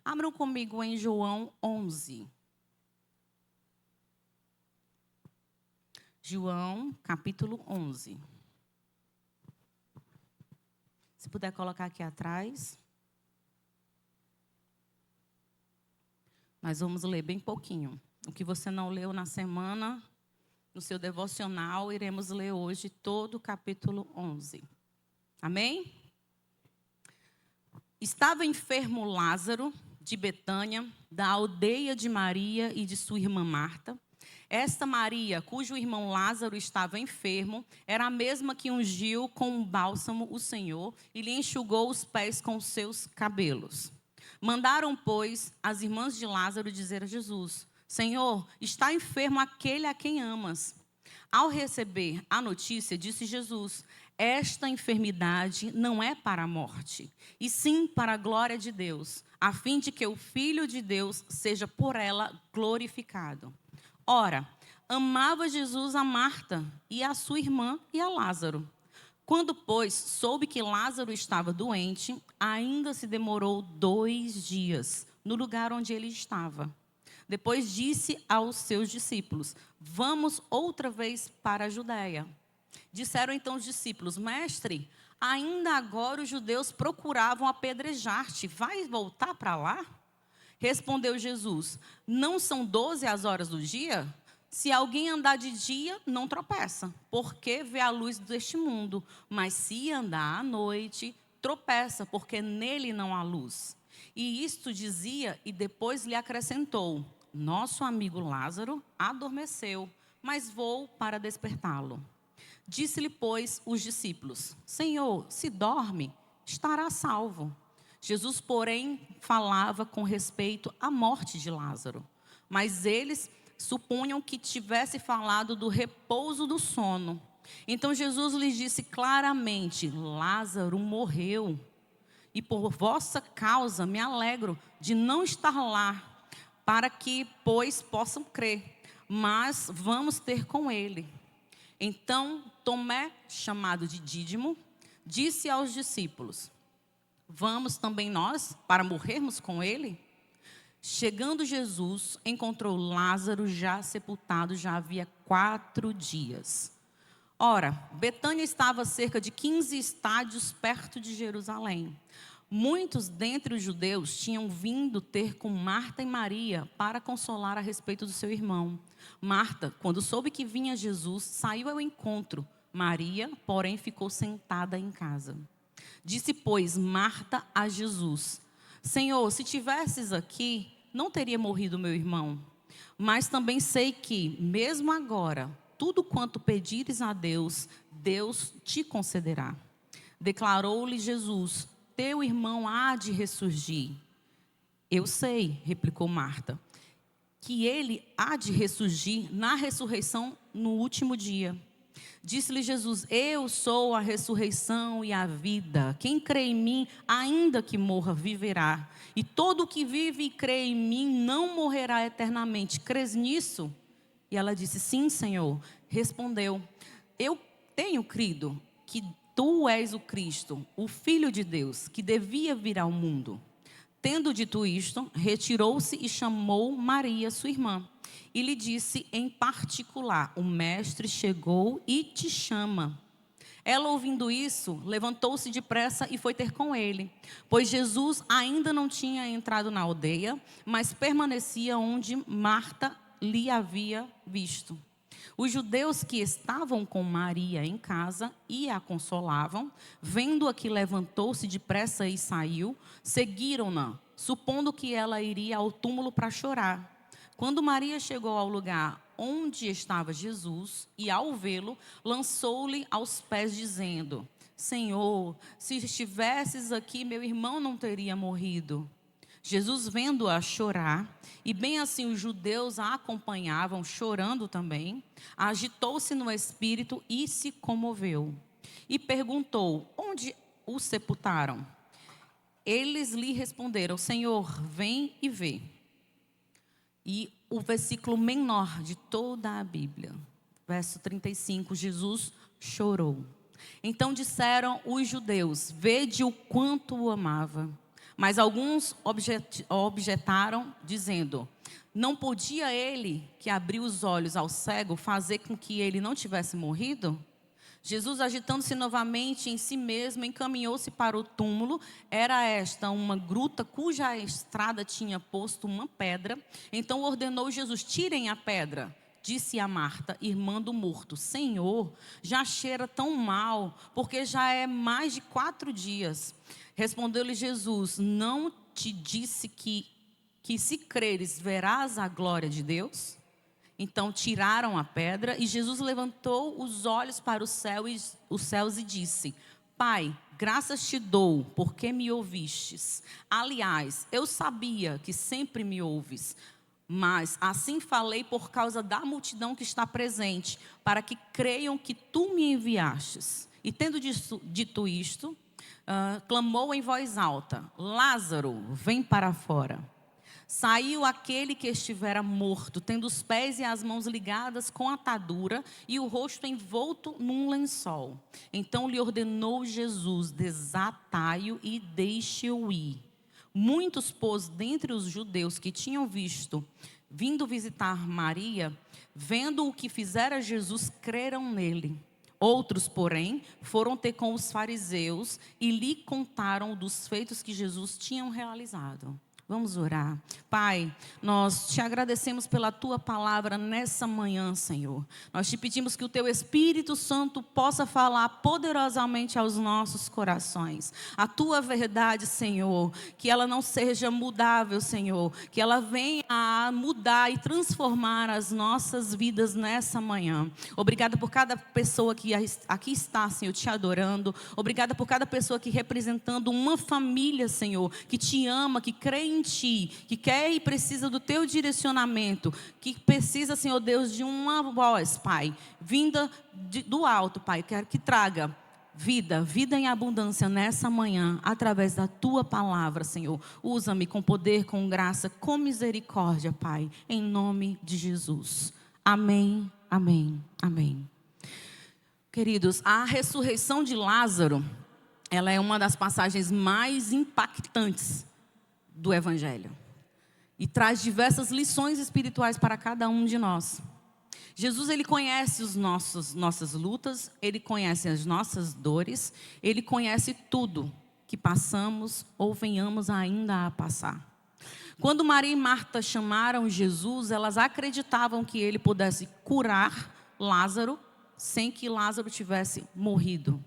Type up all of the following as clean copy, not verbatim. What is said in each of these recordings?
Abram comigo em João 11. João, capítulo 11. Se puder colocar aqui atrás. Nós vamos ler bem pouquinho. O que você não leu na semana, no seu devocional, iremos ler hoje todo o capítulo 11. Amém? Estava enfermo Lázaro, de Betânia, da aldeia de Maria e de sua irmã Marta. Esta Maria, cujo irmão Lázaro estava enfermo, era a mesma que ungiu com um bálsamo o Senhor e lhe enxugou os pés com seus cabelos. Mandaram, pois, as irmãs de Lázaro dizer a Jesus: Senhor, está enfermo aquele a quem amas. Ao receber a notícia, disse Jesus: esta enfermidade não é para a morte, e sim para a glória de Deus, a fim de que o Filho de Deus seja por ela glorificado. Ora, amava Jesus a Marta e a sua irmã e a Lázaro. Quando, pois, soube que Lázaro estava doente, ainda se demorou 2 dias no lugar onde ele estava. Depois disse aos seus discípulos: vamos outra vez para a Judéia. Disseram então os discípulos: Mestre, ainda agora os judeus procuravam apedrejar-te. Vai voltar para lá? Respondeu Jesus: não são 12 as horas do dia? Se alguém andar de dia, não tropeça, porque vê a luz deste mundo. Mas se andar à noite, tropeça, porque nele não há luz. E isto dizia, e depois lhe acrescentou: nosso amigo Lázaro adormeceu, mas vou para despertá-lo. Disse-lhe, pois, os discípulos: Senhor, se dorme, estará salvo. Jesus, porém, falava com respeito à morte de Lázaro. Mas eles supunham que tivesse falado do repouso do sono. Então Jesus lhes disse claramente: Lázaro morreu. E por vossa causa me alegro de não estar lá, para que, pois, possam crer. Mas vamos ter com ele. Então Tomé, chamado de Dídimo, disse aos discípulos: vamos também nós para morrermos com ele? Chegando Jesus, encontrou Lázaro já sepultado, já havia 4 dias. Ora, Betânia estava a cerca de 15 estádios perto de Jerusalém. Muitos dentre os judeus tinham vindo ter com Marta e Maria para consolar a respeito do seu irmão. Marta, quando soube que vinha Jesus, saiu ao encontro. Maria, porém, ficou sentada em casa. Disse, pois, Marta a Jesus: Senhor, se tivesses aqui, não teria morrido meu irmão. Mas também sei que, mesmo agora, tudo quanto pedires a Deus, Deus te concederá. Declarou-lhe Jesus: teu irmão há de ressurgir. Eu sei, replicou Marta, que ele há de ressurgir na ressurreição no último dia. Disse-lhe Jesus: eu sou a ressurreição e a vida. Quem crê em mim, ainda que morra, viverá. E todo o que vive e crê em mim não morrerá eternamente. Crês nisso? E ela disse: sim, Senhor. Respondeu: eu tenho crido que tu és o Cristo, o Filho de Deus, que devia vir ao mundo. Tendo dito isto, retirou-se e chamou Maria, sua irmã. E lhe disse em particular: o mestre chegou e te chama. Ela, ouvindo isso, levantou-se depressa e foi ter com ele, pois Jesus ainda não tinha entrado na aldeia, mas permanecia onde Marta lhe havia visto. Os judeus que estavam com Maria em casa e a consolavam, vendo-a que levantou-se depressa e saiu, seguiram-na, supondo que ela iria ao túmulo para chorar. Quando Maria chegou ao lugar onde estava Jesus, e ao vê-lo, lançou-lhe aos pés, dizendo: Senhor, se estivesses aqui, meu irmão não teria morrido. Jesus, vendo-a chorar, e bem assim os judeus a acompanhavam, chorando também, agitou-se no espírito e se comoveu. E perguntou: onde o sepultaram? Eles lhe responderam: Senhor, vem e vê. E o versículo menor de toda a Bíblia, verso 35, Jesus chorou. Então disseram os judeus: vede o quanto o amava. Mas alguns objetaram, dizendo: não podia ele, que abriu os olhos ao cego, fazer com que ele não tivesse morrido? Jesus, agitando-se novamente em si mesmo, encaminhou-se para o túmulo. Era esta uma gruta cuja estrada tinha posto uma pedra. Então ordenou Jesus: tirem a pedra. Disse a Marta, irmã do morto: Senhor, já cheira tão mal, porque já é mais de 4 dias. Respondeu-lhe Jesus: não te disse que se creres verás a glória de Deus? Então tiraram a pedra e Jesus levantou os olhos para os céus e disse: Pai, graças te dou, porque me ouvistes. Aliás, eu sabia que sempre me ouves, mas assim falei por causa da multidão que está presente, para que creiam que tu me enviastes. E tendo dito isto, clamou em voz alta: Lázaro, vem para fora. Saiu aquele que estivera morto, tendo os pés e as mãos ligadas com atadura e o rosto envolto num lençol. Então lhe ordenou Jesus: desatai-o e deixe-o ir. Muitos, pois, dentre os judeus que tinham vindo visitar Maria, vendo o que fizera Jesus, creram nele. Outros, porém, foram ter com os fariseus e lhe contaram dos feitos que Jesus tinha realizado. Vamos orar. Pai, nós te agradecemos pela tua palavra nessa manhã, Senhor. Nós te pedimos que o teu Espírito Santo possa falar poderosamente aos nossos corações. A tua verdade, Senhor, que ela não seja mudável, Senhor, que ela venha a mudar e transformar as nossas vidas nessa manhã. Obrigada por cada pessoa que aqui está, Senhor, te adorando. Obrigada por cada pessoa aqui representando uma família, Senhor, que te ama, que crê em ti, que quer e precisa do teu direcionamento, que precisa, Senhor Deus, de uma voz, Pai, vinda do alto, Pai, que traga vida em abundância nessa manhã, através da tua palavra, Senhor. Usa-me com poder, com graça, com misericórdia, Pai, em nome de Jesus. Amém, amém, amém. Queridos, a ressurreição de Lázaro, ela é uma das passagens mais impactantes do Evangelho e traz diversas lições espirituais para cada um de nós. Jesus, ele conhece nossas lutas, ele conhece as nossas dores, ele conhece tudo que passamos ou venhamos ainda a passar. Quando Maria e Marta chamaram Jesus, elas acreditavam que ele pudesse curar Lázaro sem que Lázaro tivesse morrido.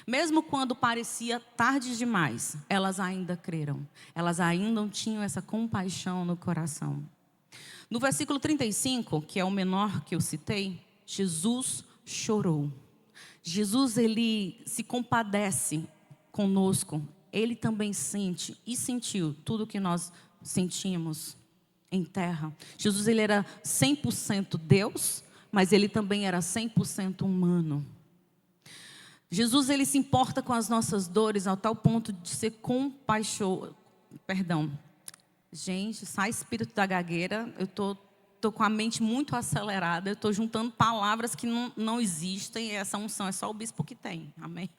Mesmo quando parecia tarde demais, elas ainda creram. Elas ainda tinham essa compaixão no coração. No versículo 35, que é o menor que eu citei, Jesus chorou. Jesus, ele se compadece conosco. Ele também sente e sentiu tudo o que nós sentimos em terra. Jesus, ele era 100% Deus, mas ele também era 100% humano. Jesus, ele se importa com as nossas dores ao tal ponto de ser compaixão. Gente, sai espírito da gagueira. Eu tô com a mente muito acelerada. Eu estou juntando palavras que não existem. E essa unção é só o bispo que tem. Amém?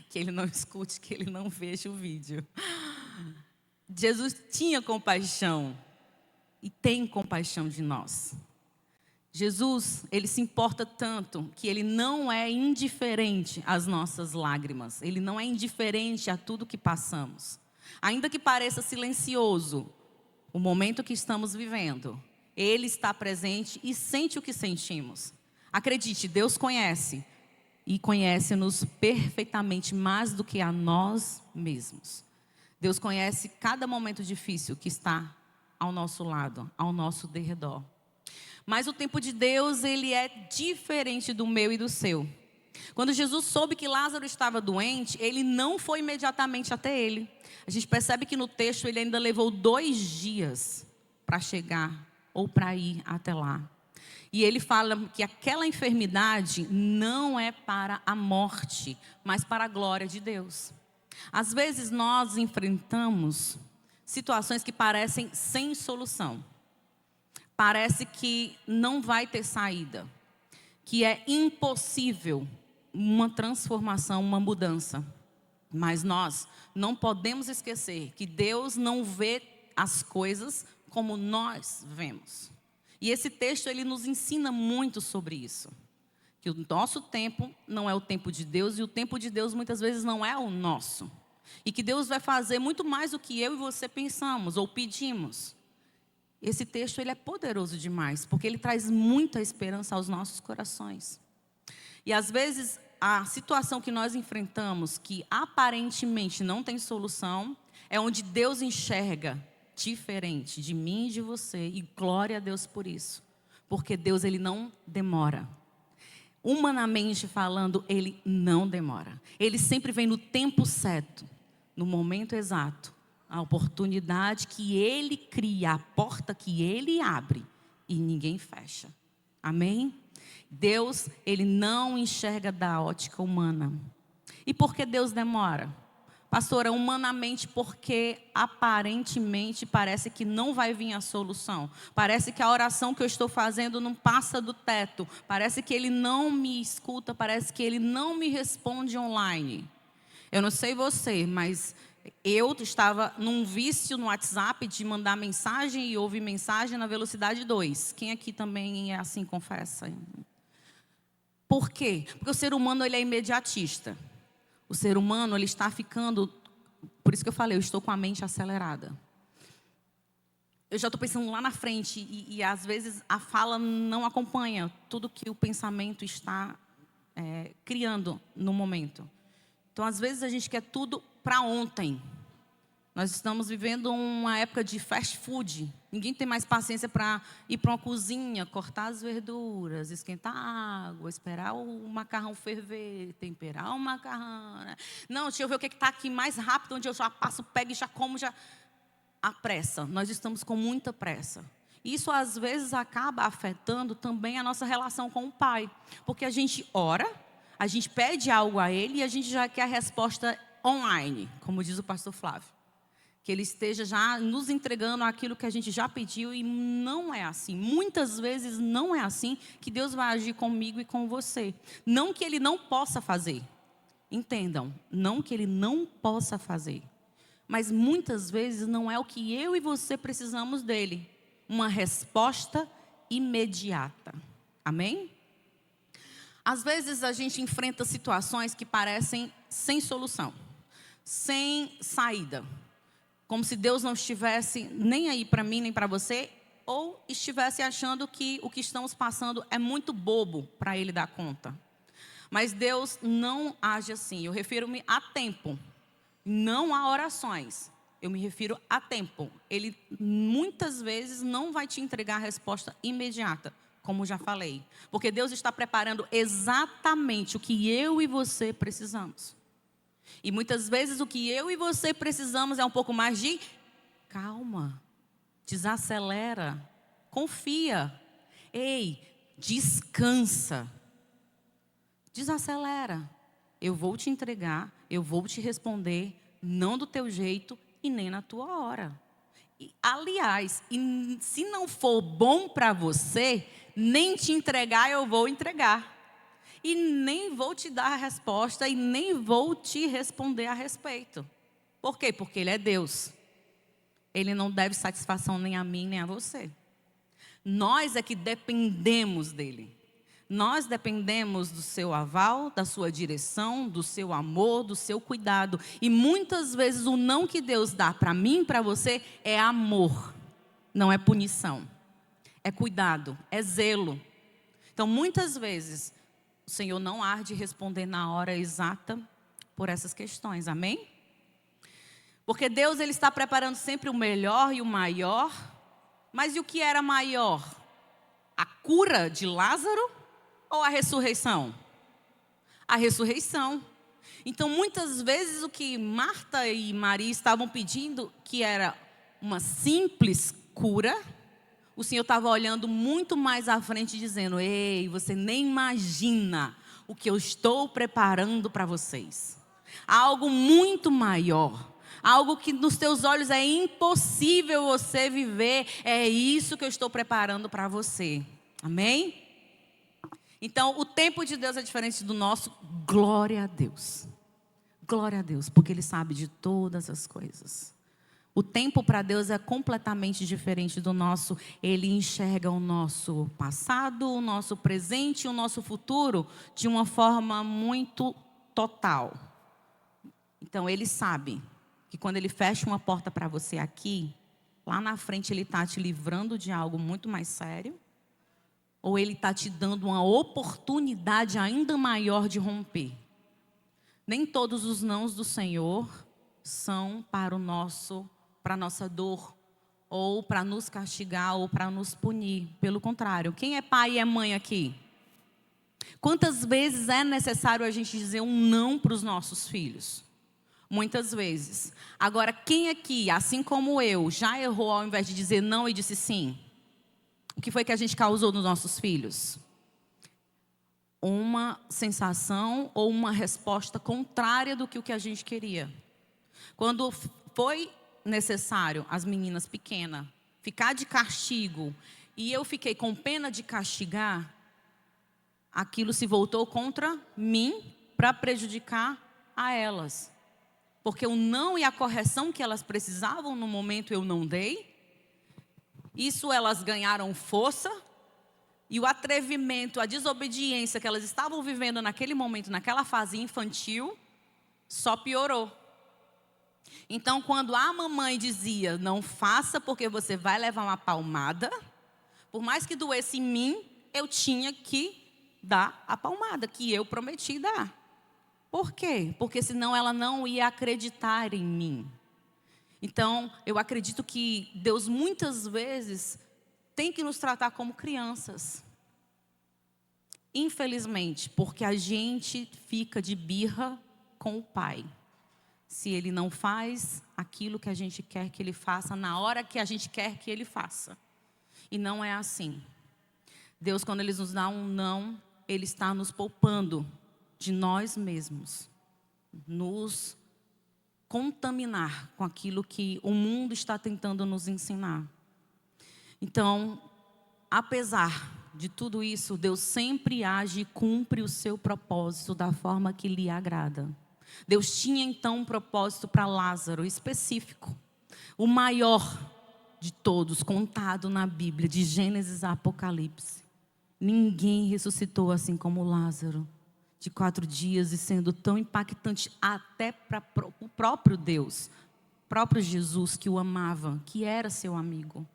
Que ele não escute, que ele não veja o vídeo. Jesus tinha compaixão e tem compaixão de nós. Jesus, ele se importa tanto que ele não é indiferente às nossas lágrimas. Ele não é indiferente a tudo que passamos. Ainda que pareça silencioso o momento que estamos vivendo, ele está presente e sente o que sentimos. Acredite, Deus conhece e conhece-nos perfeitamente mais do que a nós mesmos. Deus conhece cada momento difícil que está ao nosso lado, ao nosso derredor. Mas o tempo de Deus, ele é diferente do meu e do seu. Quando Jesus soube que Lázaro estava doente, ele não foi imediatamente até ele. A gente percebe que no texto ele ainda levou 2 dias para chegar ou para ir até lá. E ele fala que aquela enfermidade não é para a morte, mas para a glória de Deus. Às vezes nós enfrentamos situações que parecem sem solução. Parece que não vai ter saída, que é impossível uma transformação, uma mudança. Mas nós não podemos esquecer que Deus não vê as coisas como nós vemos. E esse texto, ele nos ensina muito sobre isso. Que o nosso tempo não é o tempo de Deus e o tempo de Deus muitas vezes não é o nosso. E que Deus vai fazer muito mais do que eu e você pensamos ou pedimos. Esse texto, ele é poderoso demais, porque ele traz muita esperança aos nossos corações. E às vezes, a situação que nós enfrentamos, que aparentemente não tem solução, é onde Deus enxerga diferente de mim e de você. E glória a Deus por isso. Porque Deus, ele não demora. Humanamente falando, ele não demora. Ele sempre vem no tempo certo, no momento exato. A oportunidade que ele cria, a porta que ele abre e ninguém fecha. Amém? Deus, ele não enxerga da ótica humana. E por que Deus demora? Pastora, humanamente porque aparentemente parece que não vai vir a solução. Parece que a oração que eu estou fazendo não passa do teto. Parece que ele não me escuta, parece que ele não me responde online. Eu não sei você, mas eu estava num vício no WhatsApp de mandar mensagem e ouvir mensagem na velocidade 2. Quem aqui também é assim, confessa? Por quê? Porque o ser humano, ele é imediatista. O ser humano, ele está ficando... Por isso que eu falei, eu estou com a mente acelerada. Eu já estou pensando lá na frente e às vezes a fala não acompanha tudo que o pensamento está criando no momento. Então, às vezes, a gente quer tudo para ontem. Nós estamos vivendo uma época de fast food. Ninguém tem mais paciência para ir para uma cozinha, cortar as verduras, esquentar a água, esperar o macarrão ferver, temperar o macarrão. Não, deixa eu ver o que está aqui mais rápido, onde eu já passo, pego e já como, já... A pressa. Nós estamos com muita pressa. Isso, às vezes, acaba afetando também a nossa relação com o Pai. Porque a gente ora, a gente pede algo a Ele e a gente já quer a resposta online, como diz o pastor Flávio. Que Ele esteja já nos entregando aquilo que a gente já pediu e não é assim. Muitas vezes não é assim que Deus vai agir comigo e com você. Não que Ele não possa fazer. Entendam, não que Ele não possa fazer. Mas muitas vezes não é o que eu e você precisamos dEle. Uma resposta imediata. Amém? Às vezes a gente enfrenta situações que parecem sem solução. Sem saída. Como se Deus não estivesse nem aí para mim, nem para você, ou estivesse achando que o que estamos passando é muito bobo para Ele dar conta. Mas Deus não age assim. Eu refiro-me a tempo, não a orações. Eu me refiro a tempo. Ele muitas vezes não vai te entregar a resposta imediata, como já falei. Porque Deus está preparando exatamente o que eu e você precisamos. E muitas vezes o que eu e você precisamos é um pouco mais de calma, desacelera, confia. Ei, descansa, desacelera. Eu vou te entregar, eu vou te responder, não do teu jeito e nem na tua hora. E, aliás, se não for bom para você, nem te entregar eu vou entregar. E nem vou te dar a resposta e nem vou te responder a respeito. Por quê? Porque Ele é Deus. Ele não deve satisfação nem a mim, nem a você. Nós é que dependemos dEle. Nós dependemos do seu aval, da sua direção, do seu amor, do seu cuidado. E muitas vezes o não que Deus dá para mim e para você é amor. Não é punição. É cuidado, é zelo. Então, muitas vezes... o Senhor não há de responder na hora exata por essas questões, amém? Porque Deus, Ele está preparando sempre o melhor e o maior. Mas e o que era maior? A cura de Lázaro ou a ressurreição? A ressurreição. Então, muitas vezes o que Marta e Maria estavam pedindo, que era uma simples cura, o Senhor estava olhando muito mais à frente, dizendo: ei, você nem imagina o que eu estou preparando para vocês. Algo muito maior. Algo que nos teus olhos é impossível você viver. É isso que eu estou preparando para você. Amém? Então, o tempo de Deus é diferente do nosso. Glória a Deus. Glória a Deus, porque Ele sabe de todas as coisas. O tempo para Deus é completamente diferente do nosso. Ele enxerga o nosso passado, o nosso presente e o nosso futuro de uma forma muito total. Então, Ele sabe que quando Ele fecha uma porta para você aqui, lá na frente Ele está te livrando de algo muito mais sério, ou Ele está te dando uma oportunidade ainda maior de romper. Nem todos os nãos do Senhor são para a nossa dor, ou para nos castigar, ou para nos punir. Pelo contrário, quem é pai e é mãe aqui? Quantas vezes é necessário a gente dizer um não para os nossos filhos? Muitas vezes. Agora, quem aqui, assim como eu, já errou ao invés de dizer não e disse sim? O que foi que a gente causou nos nossos filhos? Uma sensação ou uma resposta contrária do que o que a gente queria. Quando foi necessário as meninas pequenas ficar de castigo e eu fiquei com pena de castigar, aquilo se voltou contra mim para prejudicar a elas. Porque o não e a correção que elas precisavam no momento eu não dei. Isso elas ganharam força. E o atrevimento, a desobediência que elas estavam vivendo naquele momento, naquela fase infantil, só piorou. Então, quando a mamãe dizia, não faça porque você vai levar uma palmada, por mais que doesse em mim, eu tinha que dar a palmada que eu prometi dar. Por quê? Porque senão ela não ia acreditar em mim. Então, eu acredito que Deus muitas vezes tem que nos tratar como crianças. Infelizmente, porque a gente fica de birra com o pai. Se ele não faz aquilo que a gente quer que ele faça, na hora que a gente quer que ele faça. E não é assim. Deus, quando Ele nos dá um não, Ele está nos poupando de nós mesmos. Nos contaminar com aquilo que o mundo está tentando nos ensinar. Então, apesar de tudo isso, Deus sempre age e cumpre o seu propósito da forma que lhe agrada. Deus tinha então um propósito para Lázaro específico, o maior de todos, contado na Bíblia, de Gênesis a Apocalipse. Ninguém ressuscitou assim como Lázaro, de 4 dias, e sendo tão impactante até para o próprio Deus, próprio Jesus que o amava, que era seu amigo.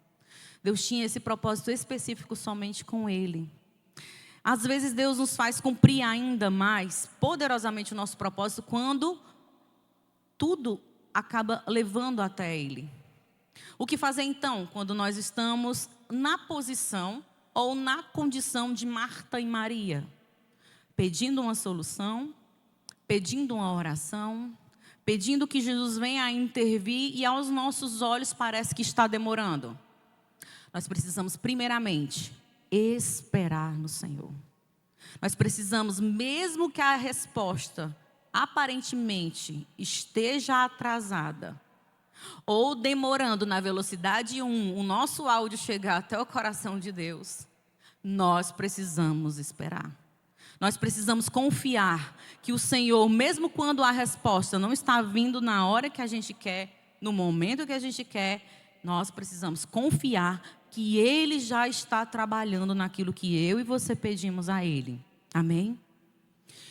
Deus tinha esse propósito específico somente com ele. Às vezes Deus nos faz cumprir ainda mais poderosamente o nosso propósito quando tudo acaba levando até Ele. O que fazer então quando nós estamos na posição ou na condição de Marta e Maria? Pedindo uma solução, pedindo uma oração, pedindo que Jesus venha a intervir e aos nossos olhos parece que está demorando. Nós precisamos primeiramente esperar no Senhor. Nós precisamos, mesmo que a resposta aparentemente esteja atrasada ou demorando na velocidade 1, o nosso áudio chegar até o coração de Deus, nós precisamos esperar. Nós precisamos confiar que o Senhor, mesmo quando a resposta não está vindo na hora que a gente quer, no momento que a gente quer, nós precisamos confiar que Ele já está trabalhando naquilo que eu e você pedimos a Ele. Amém?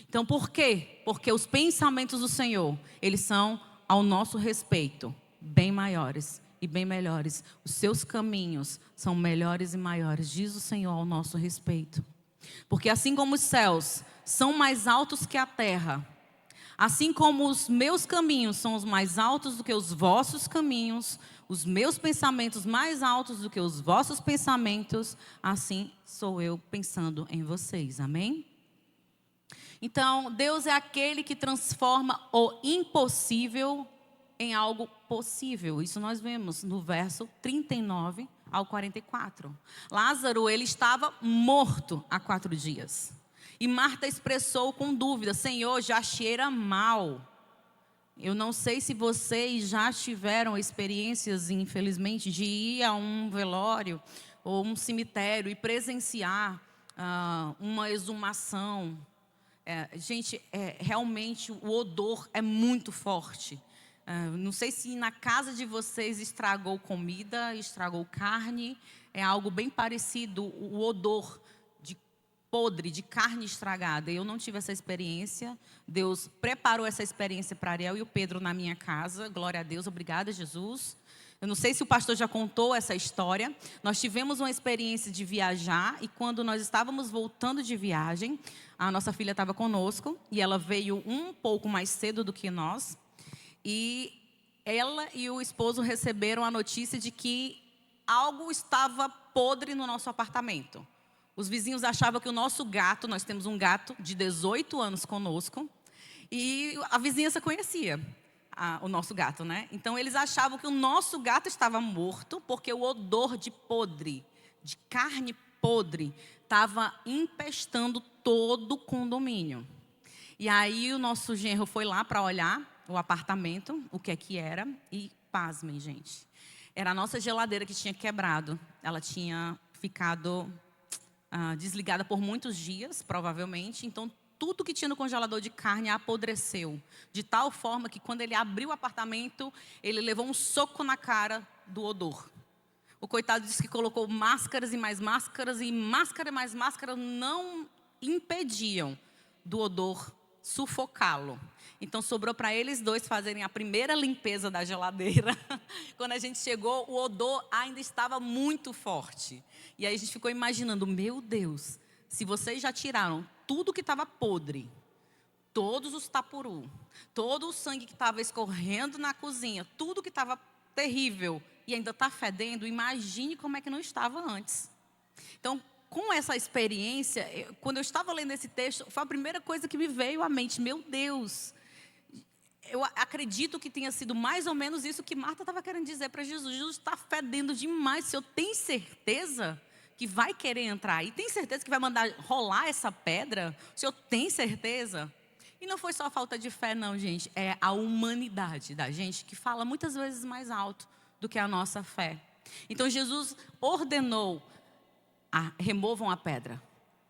Então, por quê? Porque os pensamentos do Senhor, eles são ao nosso respeito, bem maiores e bem melhores. Os seus caminhos são melhores e maiores, diz o Senhor ao nosso respeito. Porque assim como os céus são mais altos que a terra, assim como os meus caminhos são os mais altos do que os vossos caminhos, os meus pensamentos mais altos do que os vossos pensamentos, assim sou eu pensando em vocês. Amém? Então, Deus é aquele que transforma o impossível em algo possível. Isso nós vemos no verso 39 ao 44. Lázaro, ele estava morto há 4 dias. E Marta expressou com dúvida: Senhor, já cheira mal. Eu não sei se vocês já tiveram experiências, infelizmente, de ir a um velório ou um cemitério e presenciar uma exumação. Gente, realmente o odor é muito forte. Não sei se na casa de vocês estragou comida, estragou carne. É algo bem parecido, o odor de podre, de carne estragada. Eu não tive essa experiência. Deus preparou essa experiência para Ariel e o Pedro na minha casa. Glória a Deus, obrigada, Jesus. Eu não sei se o pastor já contou essa história. Nós tivemos uma experiência de viajar e quando nós estávamos voltando de viagem, a nossa filha estava conosco e ela veio um pouco mais cedo do que nós. E ela e o esposo receberam a notícia de que algo estava podre no nosso apartamento. Os vizinhos achavam que o nosso gato, nós temos um gato de 18 anos conosco, e a vizinhança conhecia o nosso gato, né? Então eles achavam que o nosso gato estava morto, porque o odor de podre, de carne podre, estava empestando todo o condomínio. E aí o nosso genro foi lá para olhar o apartamento, o que é que era, e pasmem, gente. Era a nossa geladeira que tinha quebrado. Ela tinha ficado desligada por muitos dias, provavelmente. Então, tudo que tinha no congelador de carne apodreceu. De tal forma que, quando ele abriu o apartamento, ele levou um soco na cara do odor. O coitado disse que colocou máscaras e máscara e mais máscara não impediam do odor sufocá-lo. Então, sobrou para eles dois fazerem a primeira limpeza da geladeira. Quando a gente chegou, o odor ainda estava muito forte. E aí a gente ficou imaginando, meu Deus, se vocês já tiraram tudo que estava podre, todos os tapuru, todo o sangue que estava escorrendo na cozinha, tudo que estava terrível e ainda está fedendo, imagine como é que não estava antes. Então, com essa experiência, quando eu estava lendo esse texto, foi a primeira coisa que me veio à mente. Meu Deus, eu acredito que tenha sido mais ou menos isso que Marta estava querendo dizer para Jesus. Jesus está fedendo demais. O Senhor tem certeza que vai querer entrar? E tem certeza que vai mandar rolar essa pedra? O Senhor tem certeza? E não foi só a falta de fé, não, gente. É a humanidade da gente que fala muitas vezes mais alto do que a nossa fé. Então, Jesus ordenou: removam a pedra,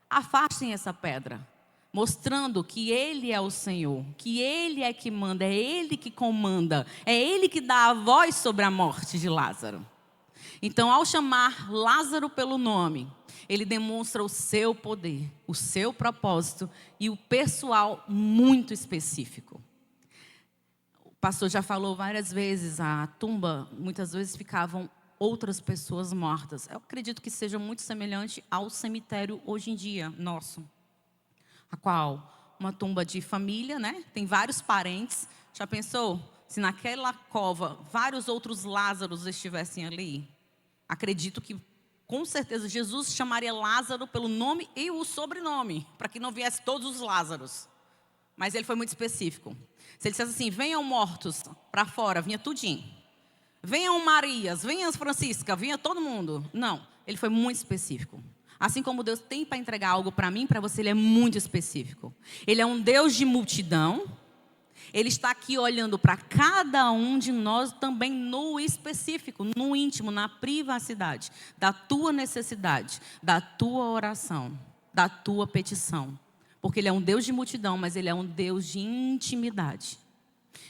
afastem essa pedra, mostrando que Ele é o Senhor, que Ele é que manda, é Ele que comanda, é Ele que dá a voz sobre a morte de Lázaro. Então, ao chamar Lázaro pelo nome, Ele demonstra o seu poder, o seu propósito e o pessoal muito específico. O pastor já falou várias vezes, a tumba, muitas vezes ficavam outras pessoas mortas. Eu acredito que seja muito semelhante ao cemitério hoje em dia, nosso. A qual? Uma tumba de família, né? Tem vários parentes. Já pensou? Se naquela cova vários outros Lázaros estivessem ali? Acredito que, com certeza, Jesus chamaria Lázaro pelo nome e o sobrenome, para que não viesse todos os Lázaros. Mas ele foi muito específico. Se ele dissesse assim, venham mortos para fora, vinha tudinho. Venham Marias, venham Francisca, venha todo mundo. Não, ele foi muito específico. Assim como Deus tem para entregar algo para mim, para você, Ele é muito específico. Ele é um Deus de multidão. Ele está aqui olhando para cada um de nós também no específico, no íntimo, na privacidade da tua necessidade, da tua oração, da tua petição. Porque Ele é um Deus de multidão, mas Ele é um Deus de intimidade.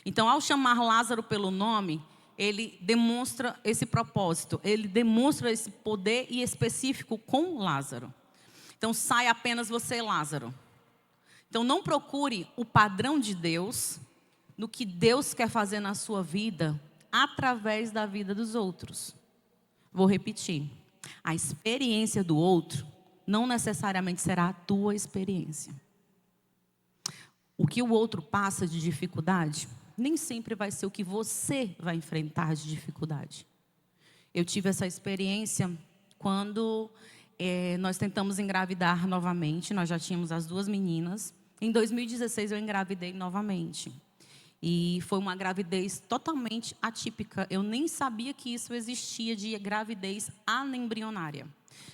Então, ao chamar Lázaro pelo nome, Ele demonstra esse propósito, Ele demonstra esse poder e específico com Lázaro. Então, sai apenas você, Lázaro. Então, não procure o padrão de Deus no que Deus quer fazer na sua vida através da vida dos outros. Vou repetir. A experiência do outro não necessariamente será a tua experiência. O que o outro passa de dificuldade nem sempre vai ser o que você vai enfrentar de dificuldade. Eu tive essa experiência quando nós tentamos engravidar novamente. Nós já tínhamos as duas meninas. Em 2016 eu engravidei novamente. E foi uma gravidez totalmente atípica. Eu nem sabia que isso existia, de gravidez anembrionária.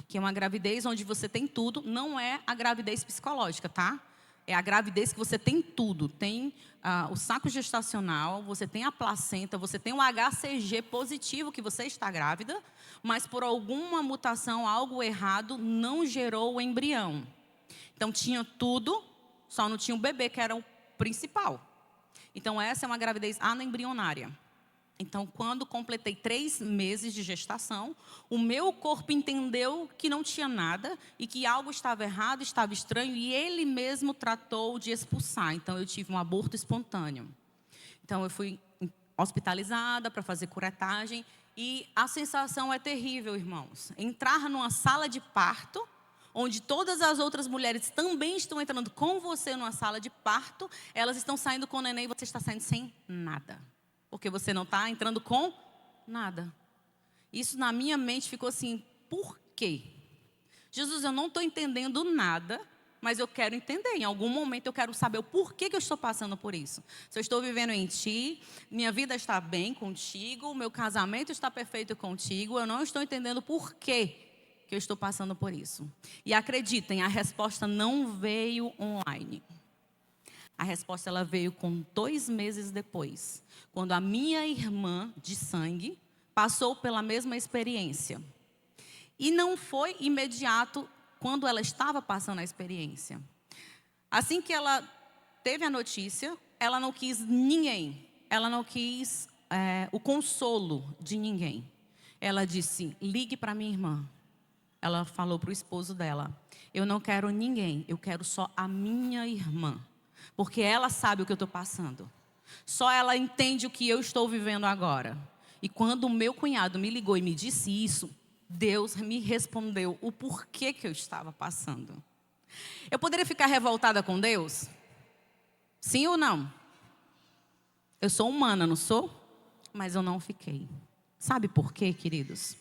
Que é uma gravidez onde você tem tudo, não é a gravidez psicológica, tá? É a gravidez que você tem tudo. Tem o saco gestacional, você tem a placenta, você tem o HCG positivo que você está grávida, mas por alguma mutação, algo errado, não gerou o embrião. Então tinha tudo, só não tinha um bebê, que era o principal. Então, essa é uma gravidez anembrionária. Então, quando completei 3 meses de gestação, o meu corpo entendeu que não tinha nada e que algo estava errado, estava estranho, e ele mesmo tratou de expulsar. Então, eu tive um aborto espontâneo. Então, eu fui hospitalizada para fazer curetagem, e a sensação é terrível, irmãos. Entrar numa sala de parto, onde todas as outras mulheres também estão entrando com você numa sala de parto, elas estão saindo com o neném e você está saindo sem nada. Porque você não está entrando com nada. Isso na minha mente ficou assim, por quê? Jesus, eu não estou entendendo nada, mas eu quero entender. Em algum momento eu quero saber o porquê que eu estou passando por isso. Se eu estou vivendo em Ti, minha vida está bem contigo, meu casamento está perfeito contigo, eu não estou entendendo por quê que eu estou passando por isso. E acreditem, a resposta não veio online. A resposta ela veio com 2 meses depois, quando a minha irmã de sangue passou pela mesma experiência. E não foi imediato quando ela estava passando a experiência. Assim que ela teve a notícia, ela não quis ninguém, ela não quis o consolo de ninguém. Ela disse, ligue para minha irmã. Ela falou para o esposo dela, eu não quero ninguém, eu quero só a minha irmã. Porque ela sabe o que eu estou passando. Só ela entende o que eu estou vivendo agora. E quando o meu cunhado me ligou e me disse isso, Deus me respondeu o porquê que eu estava passando. Eu poderia ficar revoltada com Deus? Sim ou não? Eu sou humana, não sou? Mas eu não fiquei. Sabe por quê, queridos?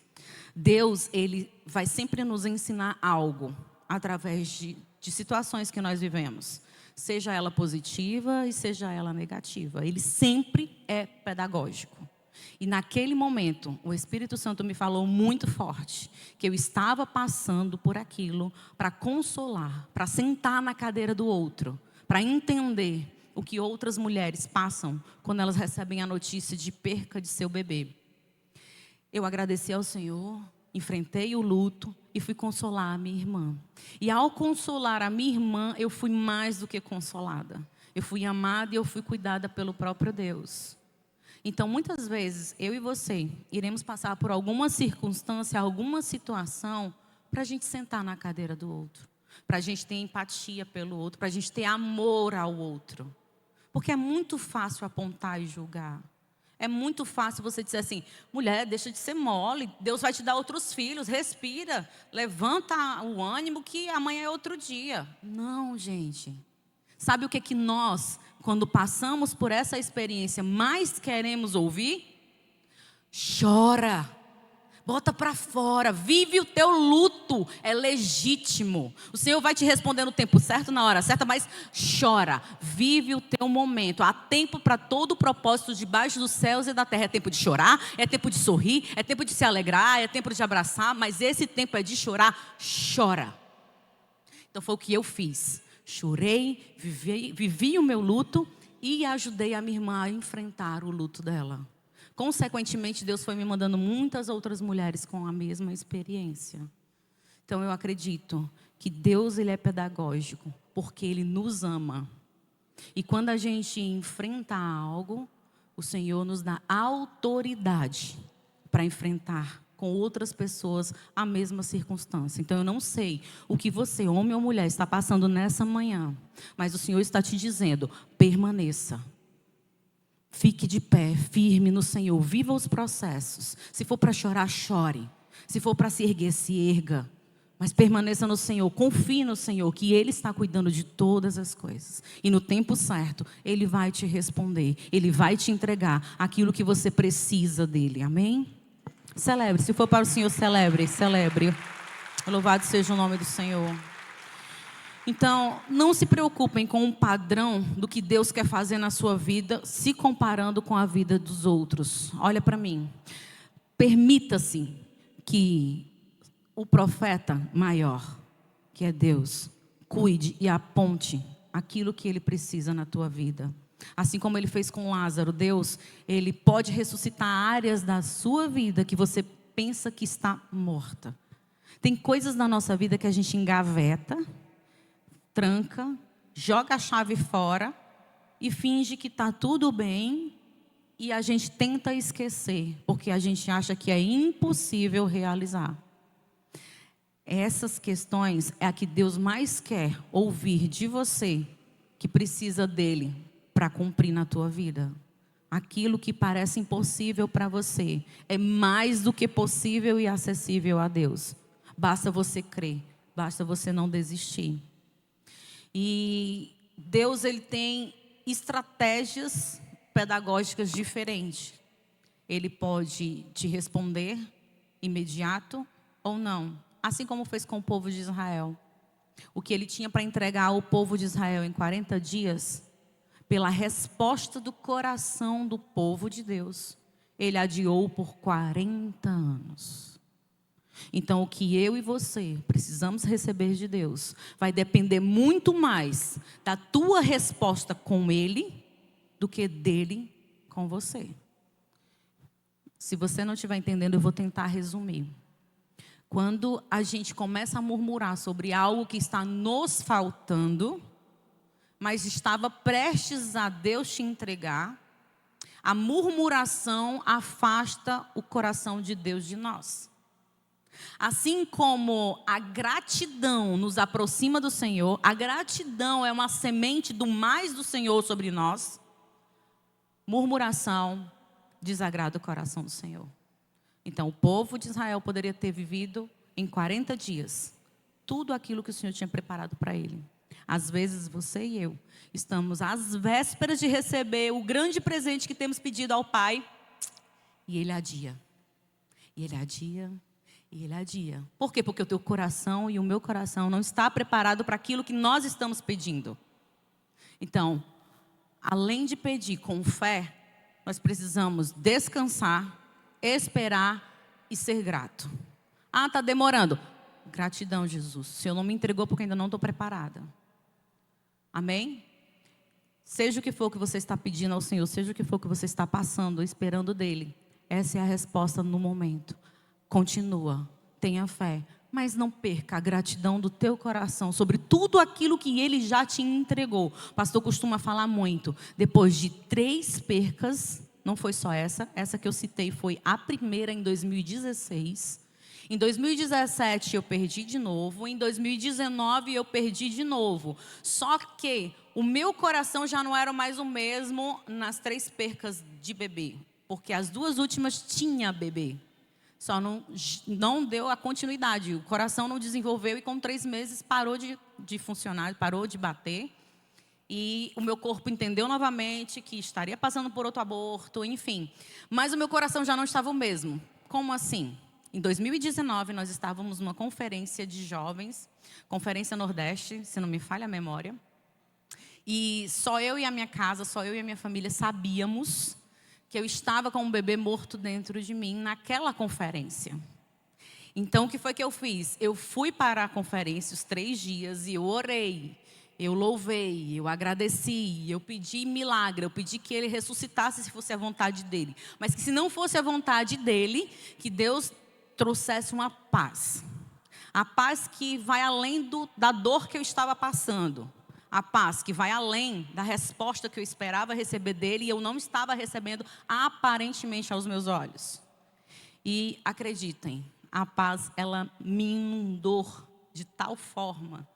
Deus, Ele vai sempre nos ensinar algo através de situações que nós vivemos. Seja ela positiva e seja ela negativa. Ele sempre é pedagógico. E naquele momento, o Espírito Santo me falou muito forte que eu estava passando por aquilo para consolar, para sentar na cadeira do outro, para entender o que outras mulheres passam quando elas recebem a notícia de perca de seu bebê. Eu agradeci ao Senhor, enfrentei o luto e fui consolar a minha irmã. E ao consolar a minha irmã, eu fui mais do que consolada. Eu fui amada e eu fui cuidada pelo próprio Deus. Então, muitas vezes, eu e você iremos passar por alguma circunstância, alguma situação, para a gente sentar na cadeira do outro. Para a gente ter empatia pelo outro, para a gente ter amor ao outro. Porque é muito fácil apontar e julgar. É muito fácil você dizer assim, mulher, deixa de ser mole, Deus vai te dar outros filhos, respira, levanta o ânimo que amanhã é outro dia. Não, gente. Sabe o que nós, quando passamos por essa experiência, mais queremos ouvir? Chora. Bota para fora, vive o teu luto, é legítimo. O Senhor vai te responder no tempo certo, na hora certa, mas chora, vive o teu momento. Há tempo para todo o propósito debaixo dos céus e da terra. É tempo de chorar, é tempo de sorrir, é tempo de se alegrar, é tempo de abraçar, mas esse tempo é de chorar, chora. Então foi o que eu fiz. Chorei, vivi o meu luto e ajudei a minha irmã a enfrentar o luto dela. Consequentemente, Deus foi me mandando muitas outras mulheres com a mesma experiência. Então, eu acredito que Deus, Ele é pedagógico, porque Ele nos ama. E quando a gente enfrenta algo, o Senhor nos dá autoridade para enfrentar com outras pessoas a mesma circunstância. Então, eu não sei o que você, homem ou mulher, está passando nessa manhã, mas o Senhor está te dizendo, permaneça. Fique de pé, firme no Senhor, viva os processos. Se for para chorar, chore. Se for para se erguer, se erga. Mas permaneça no Senhor, confie no Senhor, que Ele está cuidando de todas as coisas. E no tempo certo, Ele vai te responder. Ele vai te entregar aquilo que você precisa dEle, amém? Celebre, se for para o Senhor, celebre, celebre. Louvado seja o nome do Senhor. Então, não se preocupem com o padrão do que Deus quer fazer na sua vida, se comparando com a vida dos outros. Olha para mim. Permita-se que o profeta maior, que é Deus, cuide e aponte aquilo que Ele precisa na tua vida. Assim como Ele fez com Lázaro, Deus, Ele pode ressuscitar áreas da sua vida que você pensa que está morta. Tem coisas na nossa vida que a gente engaveta, tranca joga a chave fora e finge que está tudo bem e a gente tenta esquecer, porque a gente acha que é impossível realizar. Essas questões é a que Deus mais quer ouvir de você, que precisa dele para cumprir na tua vida. Aquilo que parece impossível para você é mais do que possível e acessível a Deus. Basta você crer, basta você não desistir. E Deus, ele tem estratégias pedagógicas diferentes. Ele pode te responder imediato ou não, assim como fez com o povo de Israel. O que ele tinha para entregar ao povo de Israel em 40 dias, pela resposta do coração do povo de Deus, ele adiou por 40 anos. Então, o que eu e você precisamos receber de Deus vai depender muito mais da tua resposta com Ele do que dele com você. Se você não estiver entendendo, eu vou tentar resumir. Quando a gente começa a murmurar sobre algo que está nos faltando, mas estava prestes a Deus te entregar, a murmuração afasta o coração de Deus de nós. Assim como a gratidão nos aproxima do Senhor, a gratidão é uma semente do mais do Senhor sobre nós, murmuração desagrada o coração do Senhor. Então, o povo de Israel poderia ter vivido em 40 dias tudo aquilo que o Senhor tinha preparado para ele. Às vezes, você e eu estamos às vésperas de receber o grande presente que temos pedido ao Pai, e Ele adia. E Ele adia, e Ele adia. Por quê? Porque o teu coração e o meu coração não está preparado para aquilo que nós estamos pedindo. Então, além de pedir com fé, nós precisamos descansar, esperar e ser grato. Ah, está demorando. Gratidão, Jesus. O Senhor não me entregou porque ainda não estou preparada. Amém? Seja o que for que você está pedindo ao Senhor, seja o que for que você está passando, esperando dEle, essa é a resposta no momento. Continua, tenha fé, mas não perca a gratidão do teu coração sobre tudo aquilo que Ele já te entregou. O pastor costuma falar muito, depois de 3 percas, não foi só essa que eu citei foi a primeira em 2016. Em 2017 eu perdi de novo, em 2019 eu perdi de novo. Só que o meu coração já não era mais o mesmo nas 3 percas de bebê, porque as 2 últimas tinha bebê. Só não deu a continuidade, o coração não desenvolveu e com 3 meses parou de funcionar, parou de bater. E o meu corpo entendeu novamente que estaria passando por outro aborto, enfim. Mas o meu coração já não estava o mesmo. Como assim? Em 2019, nós estávamos numa conferência de jovens, Conferência Nordeste, se não me falha a memória. E só eu e a minha casa, só eu e a minha família sabíamos que eu estava com um bebê morto dentro de mim naquela conferência. Então, o que foi que eu fiz? Eu fui para a conferência os 3 dias e eu orei. Eu louvei, eu agradeci, eu pedi milagre, eu pedi que Ele ressuscitasse se fosse a vontade dEle. Mas que se não fosse a vontade dEle, que Deus trouxesse uma paz. A paz que vai além da dor que eu estava passando. A paz que vai além da resposta que eu esperava receber dEle e eu não estava recebendo aparentemente aos meus olhos. E acreditem, a paz, ela me inundou de tal forma.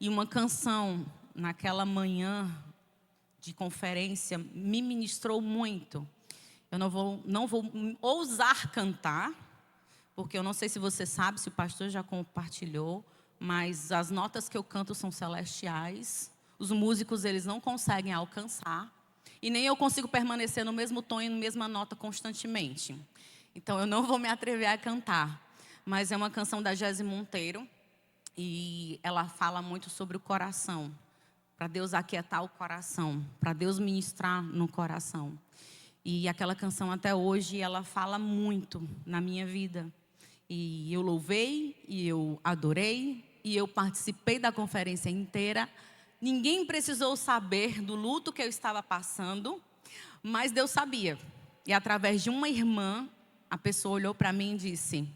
E uma canção, naquela manhã de conferência, me ministrou muito. Eu não vou ousar cantar, porque eu não sei se você sabe, se o pastor já compartilhou, mas as notas que eu canto são celestiais. Os músicos, eles não conseguem alcançar. E nem eu consigo permanecer no mesmo tom e na mesma nota constantemente. Então, eu não vou me atrever a cantar. Mas é uma canção da Jéssica Monteiro. E ela fala muito sobre o coração, para Deus aquietar o coração, para Deus ministrar no coração. E aquela canção até hoje, ela fala muito na minha vida. E eu louvei, e eu adorei, e eu participei da conferência inteira. Ninguém precisou saber do luto que eu estava passando, mas Deus sabia. E através de uma irmã, a pessoa olhou para mim e disse: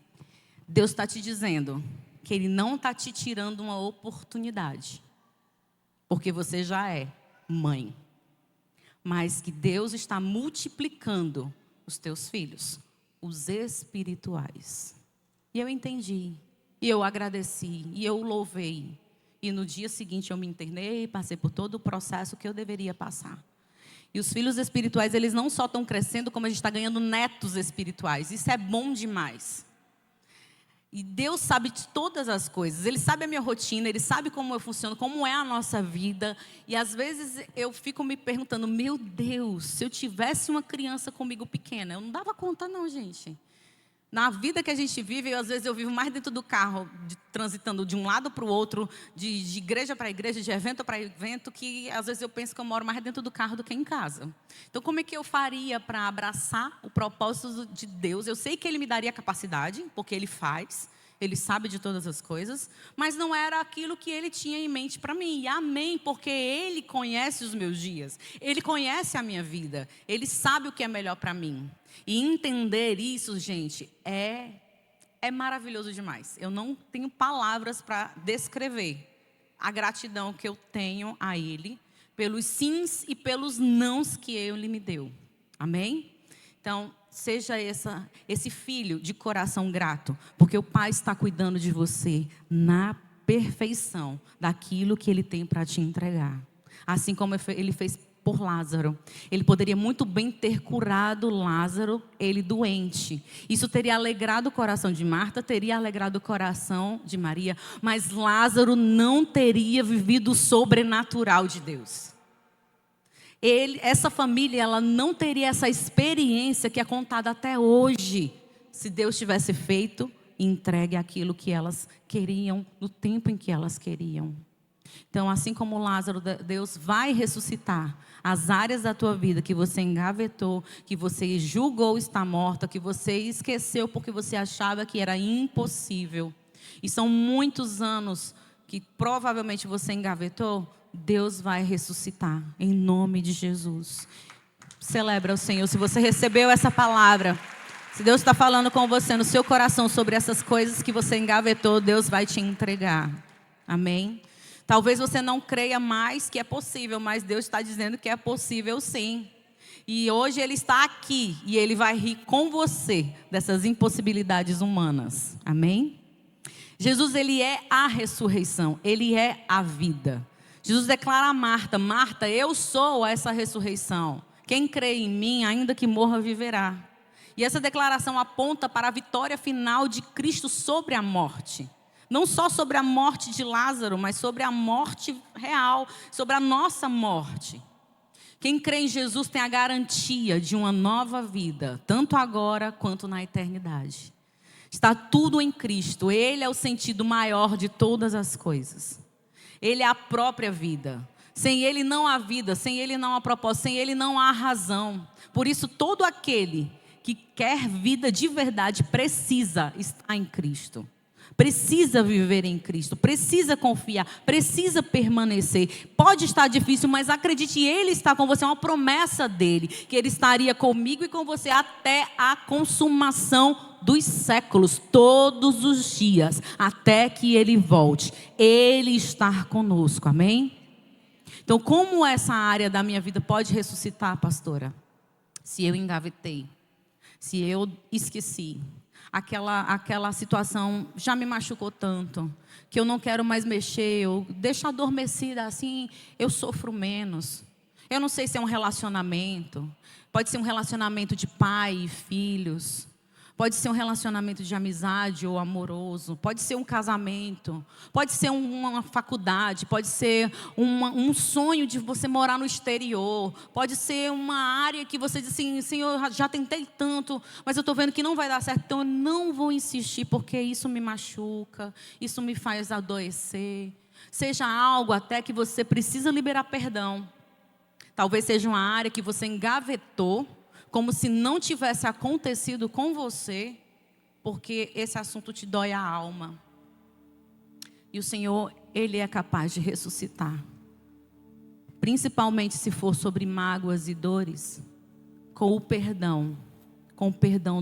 Deus está te dizendo que Ele não está te tirando uma oportunidade. porque você já é mãe. Mas que Deus está multiplicando os teus filhos, os espirituais. E eu entendi, e eu agradeci, e eu louvei. E no dia seguinte eu me internei, passei por todo o processo que eu deveria passar. E os filhos espirituais, eles não só estão crescendo, como a gente está ganhando netos espirituais. Isso é bom demais. E Deus sabe de todas as coisas. Ele sabe a minha rotina, Ele sabe como eu funciono, como é a nossa vida. E às vezes eu fico me perguntando, meu Deus, se eu tivesse uma criança comigo pequena, eu não dava conta não, gente. Na vida que a gente vive, às vezes eu vivo mais dentro do carro, transitando de um lado para o outro, de igreja para igreja, de evento para evento, que às vezes eu penso que eu moro mais dentro do carro do que em casa. Então, como é que eu faria para abraçar o propósito de Deus? Eu sei que Ele me daria capacidade, porque Ele faz, Ele sabe de todas as coisas, mas não era aquilo que Ele tinha em mente para mim. E amém, porque Ele conhece os meus dias, Ele conhece a minha vida, Ele sabe o que é melhor para mim. E entender isso, gente, é maravilhoso demais. Eu não tenho palavras para descrever a gratidão que eu tenho a Ele, pelos sims e pelos nãos que Ele me deu. Amém? Então, seja esse filho de coração grato, porque o Pai está cuidando de você na perfeição daquilo que Ele tem para te entregar. Assim como Ele fez por Lázaro. Ele poderia muito bem ter curado Lázaro, ele doente. Isso teria alegrado o coração de Marta, teria alegrado o coração de Maria, mas Lázaro não teria vivido o sobrenatural de Deus. Essa família, ela não teria essa experiência que é contada até hoje, se Deus tivesse feito e entregue aquilo que elas queriam, no tempo em que elas queriam. Então, assim como Lázaro, Deus vai ressuscitar as áreas da tua vida que você engavetou, que você julgou estar morta, que você esqueceu porque você achava que era impossível. E são muitos anos que provavelmente você engavetou, Deus vai ressuscitar, em nome de Jesus. Celebra o Senhor, se você recebeu essa palavra, se Deus está falando com você no seu coração sobre essas coisas que você engavetou, Deus vai te entregar. Amém? Talvez você não creia mais que é possível, mas Deus está dizendo que é possível sim. E hoje Ele está aqui e Ele vai rir com você dessas impossibilidades humanas. Amém? Jesus, Ele é a ressurreição, Ele é a vida. Jesus declara a Marta, Marta, eu sou essa ressurreição. Quem crê em mim, ainda que morra, viverá. E essa declaração aponta para a vitória final de Cristo sobre a morte. Não só sobre a morte de Lázaro, mas sobre a morte real, sobre a nossa morte. Quem crê em Jesus tem a garantia de uma nova vida, tanto agora quanto na eternidade. Está tudo em Cristo, Ele é o sentido maior de todas as coisas. Ele é a própria vida. Sem Ele não há vida, sem Ele não há propósito, sem Ele não há razão. Por isso, todo aquele que quer vida de verdade precisa estar em Cristo. Precisa viver em Cristo, precisa confiar, precisa permanecer. Pode estar difícil, mas acredite, Ele está com você, é uma promessa dEle, que Ele estaria comigo e com você até a consumação dos séculos, todos os dias, até que Ele volte. Ele está conosco, amém? Então, como essa área da minha vida pode ressuscitar, pastora? Se eu engavetei, se eu esqueci, aquela situação já me machucou tanto, que eu não quero mais mexer, eu deixo adormecida assim, eu sofro menos. Eu não sei se é um relacionamento, pode ser um relacionamento de pai e filhos, pode ser um relacionamento de amizade ou amoroso, pode ser um casamento, pode ser uma faculdade, pode ser um sonho de você morar no exterior, pode ser uma área que você diz assim, Senhor, eu já tentei tanto, mas eu estou vendo que não vai dar certo, então eu não vou insistir, porque isso me machuca, isso me faz adoecer. Seja algo até que você precisa liberar perdão. Talvez seja uma área que você engavetou, como se não tivesse acontecido com você, porque esse assunto te dói a alma. E o Senhor, Ele é capaz de ressuscitar. Principalmente se for sobre mágoas e dores, com o perdão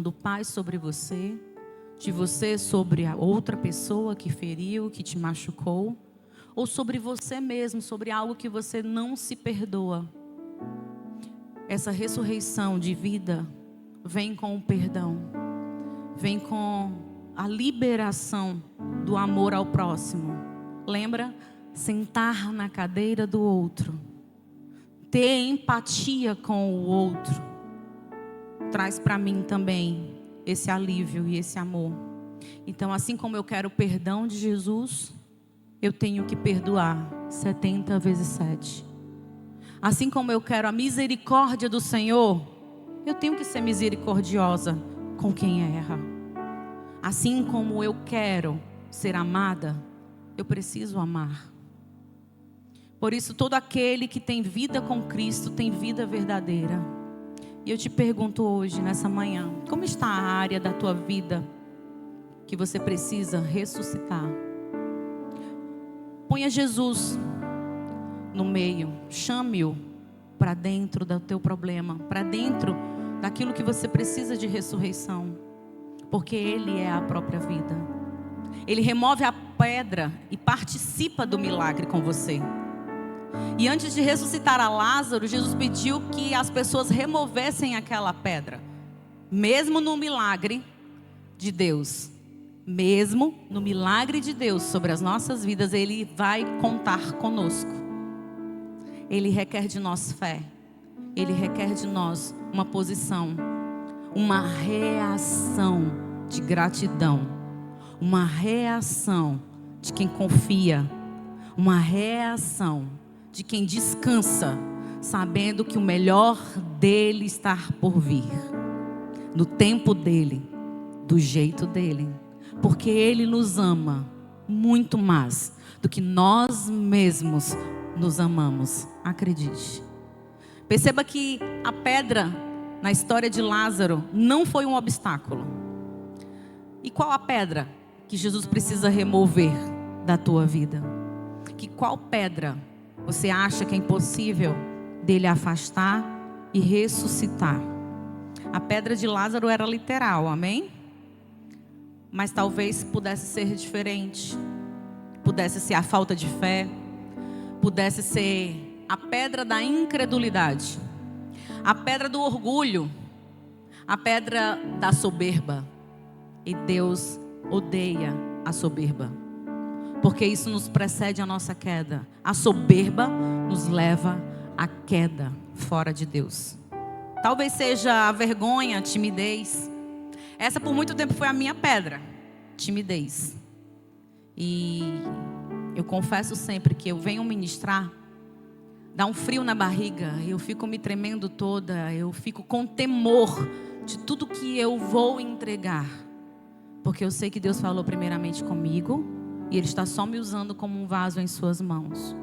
do Pai sobre você, de você sobre a outra pessoa que feriu, que te machucou, ou sobre você mesmo, sobre algo que você não se perdoa. Essa ressurreição de vida vem com o perdão, vem com a liberação do amor ao próximo. Lembra? Sentar na cadeira do outro, ter empatia com o outro, traz para mim também esse alívio e esse amor. Então, assim como eu quero o perdão de Jesus, eu tenho que perdoar 70 vezes 7. Assim como eu quero a misericórdia do Senhor, eu tenho que ser misericordiosa com quem erra. Assim como eu quero ser amada, eu preciso amar. Por isso, todo aquele que tem vida com Cristo tem vida verdadeira. E eu te pergunto hoje, nessa manhã, como está a área da tua vida que você precisa ressuscitar? Ponha Jesus no meio, chame-o para dentro do teu problema, para dentro daquilo que você precisa de ressurreição, porque Ele é a própria vida. Ele remove a pedra e participa do milagre com você. E antes de ressuscitar a Lázaro, Jesus pediu que as pessoas removessem aquela pedra. Mesmo no milagre de Deus, mesmo no milagre de Deus sobre as nossas vidas, Ele vai contar conosco. Ele requer de nós fé. Ele requer de nós uma posição, uma reação de gratidão, uma reação de quem confia, uma reação de quem descansa, sabendo que o melhor dele está por vir, no tempo dele, do jeito dele, porque ele nos ama muito mais do que nós mesmos nos amamos. Acredite. Perceba que a pedra na história de Lázaro não foi um obstáculo. E qual a pedra que Jesus precisa remover da tua vida? Que qual pedra você acha que é impossível dele afastar e ressuscitar? A pedra de Lázaro era literal, amém? Mas talvez pudesse ser diferente. Pudesse ser a falta de fé. Pudesse ser a pedra da incredulidade. A pedra do orgulho. A pedra da soberba. E Deus odeia a soberba, porque isso nos precede a nossa queda. A soberba nos leva à queda fora de Deus. Talvez seja a vergonha, a timidez. Essa por muito tempo foi a minha pedra, timidez. E eu confesso sempre que eu venho ministrar, dá um frio na barriga, eu fico me tremendo toda, eu fico com temor de tudo que eu vou entregar. Porque eu sei que Deus falou primeiramente comigo, e Ele está só me usando como um vaso em suas mãos.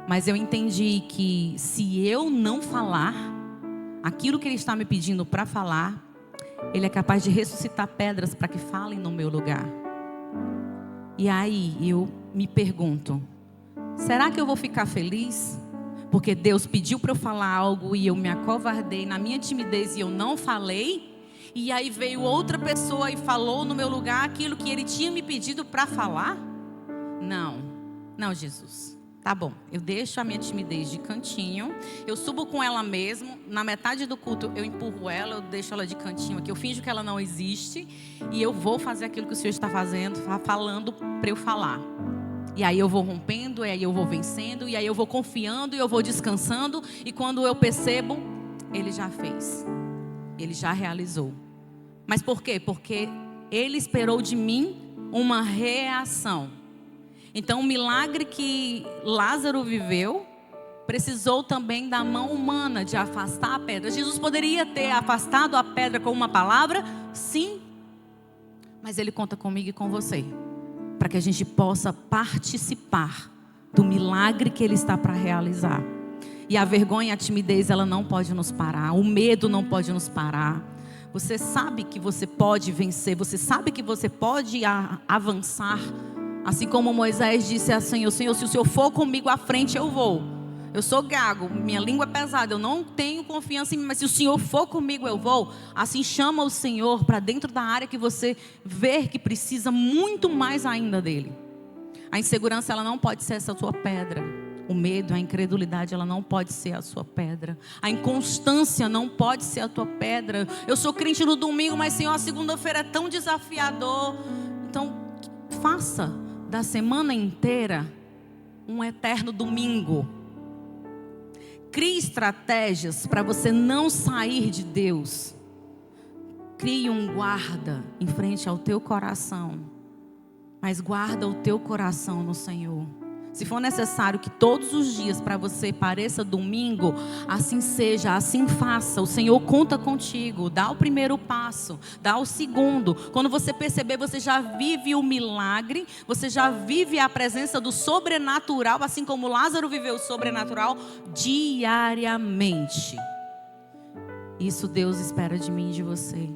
Mas eu entendi que se eu não falar aquilo que Ele está me pedindo para falar, Ele é capaz de ressuscitar pedras para que falem no meu lugar. E aí eu me pergunto, será que eu vou ficar feliz? Porque Deus pediu para eu falar algo e eu me acovardei na minha timidez e eu não falei? E aí veio outra pessoa e falou no meu lugar aquilo que Ele tinha me pedido para falar? Não, Jesus. Tá bom, eu deixo a minha timidez de cantinho, eu subo com ela mesmo, na metade do culto eu empurro ela, eu deixo ela de cantinho aqui, eu finjo que ela não existe e eu vou fazer aquilo que o Senhor está falando para eu falar. E aí eu vou rompendo, e aí eu vou vencendo, e aí eu vou confiando, e eu vou descansando, e quando eu percebo, Ele já fez. Ele já realizou. Mas por quê? Porque Ele esperou de mim uma reação. Então o milagre que Lázaro viveu precisou também da mão humana de afastar a pedra. Jesus poderia ter afastado a pedra com uma palavra? Sim. Mas Ele conta comigo e com você, para que a gente possa participar do milagre que Ele está para realizar. E a vergonha, a timidez, ela não pode nos parar. O medo não pode nos parar. Você sabe que você pode vencer. Você sabe que você pode avançar. Assim como Moisés disse assim: Senhor, se o Senhor for comigo à frente, eu vou. Eu sou gago, minha língua é pesada, eu não tenho confiança em mim, mas se o Senhor for comigo, eu vou. Assim chama o Senhor para dentro da área que você vê que precisa muito mais ainda dele. A insegurança, ela não pode ser essa tua pedra. O medo, a incredulidade, ela não pode ser a sua pedra. A inconstância não pode ser a tua pedra. Eu sou crente no domingo, mas Senhor, a segunda-feira é tão desafiador. Então, faça da semana inteira um eterno domingo. Crie estratégias para você não sair de Deus. Crie um guarda em frente ao teu coração. Mas guarda o teu coração no Senhor. Se for necessário que todos os dias para você pareça domingo, assim seja, assim faça. O Senhor conta contigo. Dá o primeiro passo, dá o segundo. Quando você perceber, você já vive o milagre, você já vive a presença do sobrenatural, assim como Lázaro viveu o sobrenatural diariamente. Isso Deus espera de mim e de você.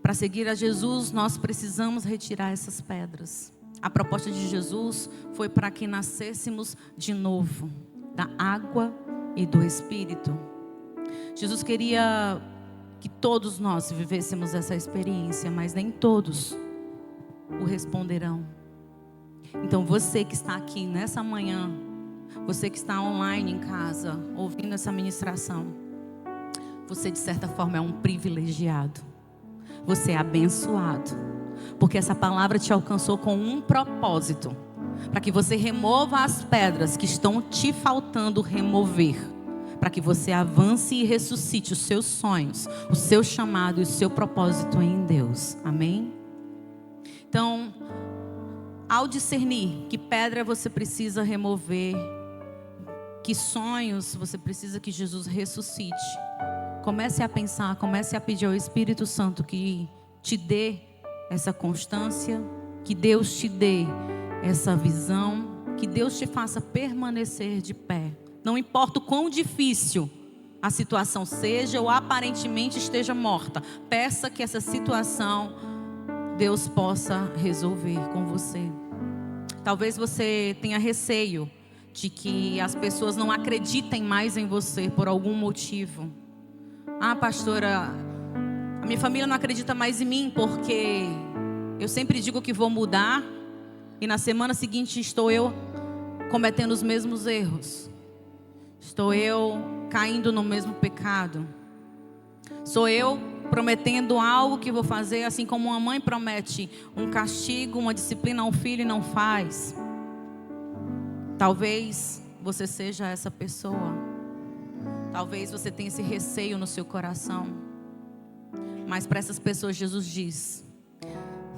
Para seguir a Jesus, nós precisamos retirar essas pedras. A proposta de Jesus foi para que nascêssemos de novo, da água e do Espírito. Jesus queria que todos nós vivêssemos essa experiência, mas nem todos o responderão. Então você que está aqui nessa manhã, você que está online em casa, ouvindo essa ministração, você de certa forma é um privilegiado. Você é abençoado. Porque essa palavra te alcançou com um propósito. Para que você remova as pedras que estão te faltando remover. Para que você avance e ressuscite os seus sonhos, o seu chamado e o seu propósito em Deus. Amém? Então, ao discernir que pedra você precisa remover, que sonhos você precisa que Jesus ressuscite, comece a pensar, comece a pedir ao Espírito Santo que te dê essa constância, que Deus te dê essa visão, que Deus te faça permanecer de pé. Não importa o quão difícil a situação seja ou aparentemente esteja morta, peça que essa situação Deus possa resolver com você. Talvez você tenha receio de que as pessoas não acreditem mais em você por algum motivo. Ah, pastora, a minha família não acredita mais em mim porque eu sempre digo que vou mudar e na semana seguinte estou eu cometendo os mesmos erros. Estou eu caindo no mesmo pecado. Sou eu prometendo algo que vou fazer, assim como uma mãe promete um castigo, uma disciplina a um filho e não faz. Talvez você seja essa pessoa. Talvez você tenha esse receio no seu coração. Mas para essas pessoas Jesus diz: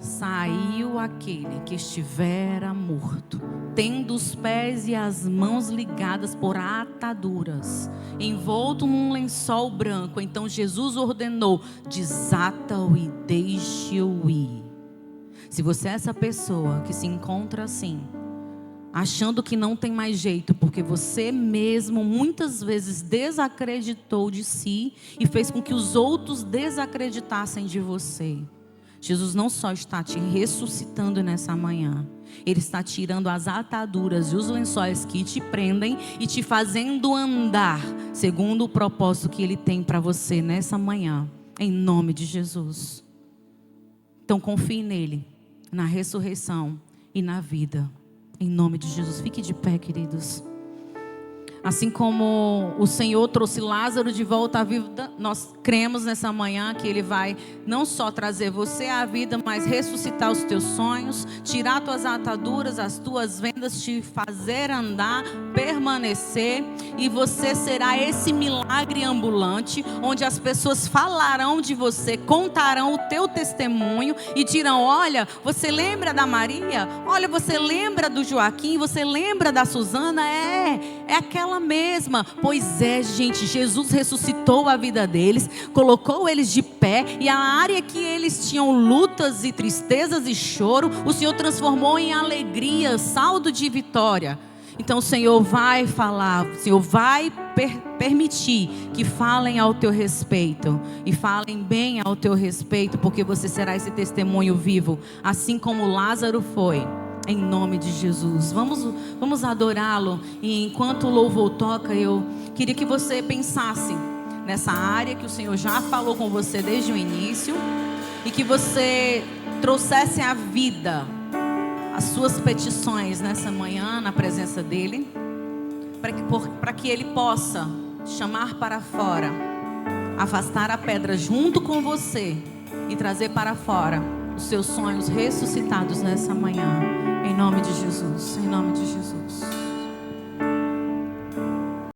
saiu aquele que estivera morto, tendo os pés e as mãos ligadas por ataduras, envolto num lençol branco. Então Jesus ordenou: desata-o e deixe-o ir. Se você é essa pessoa que se encontra assim, achando que não tem mais jeito, porque você mesmo muitas vezes desacreditou de si e fez com que os outros desacreditassem de você, Jesus não só está te ressuscitando nessa manhã, Ele está tirando as ataduras e os lençóis que te prendem e te fazendo andar segundo o propósito que Ele tem para você nessa manhã, em nome de Jesus. Então confie nele, na ressurreição e na vida. Em nome de Jesus, fique de pé, queridos. Assim como o Senhor trouxe Lázaro de volta à vida, nós cremos nessa manhã que Ele vai não só trazer você à vida, mas ressuscitar os teus sonhos, tirar tuas ataduras, as tuas vendas, te fazer andar, permanecer, e você será esse milagre ambulante, onde as pessoas falarão de você, contarão o teu testemunho e dirão: olha, você lembra da Maria? Olha, você lembra do Joaquim? Você lembra da Suzana? É aquela mesma. Pois é, gente, Jesus ressuscitou a vida deles, colocou eles de pé, e a área que eles tinham lutas e tristezas e choro, o Senhor transformou em alegria, saldo de vitória. Então o Senhor vai falar, o Senhor vai permitir que falem ao teu respeito, e falem bem ao teu respeito, porque você será esse testemunho vivo, assim como Lázaro foi. Em nome de Jesus, vamos adorá-lo. E enquanto o louvor toca, eu queria que você pensasse nessa área que o Senhor já falou com você desde o início, e que você trouxesse à vida as suas petições nessa manhã na presença dele, para que ele possa chamar para fora, afastar a pedra junto com você e trazer para fora os seus sonhos ressuscitados nessa manhã, em nome de Jesus, em nome de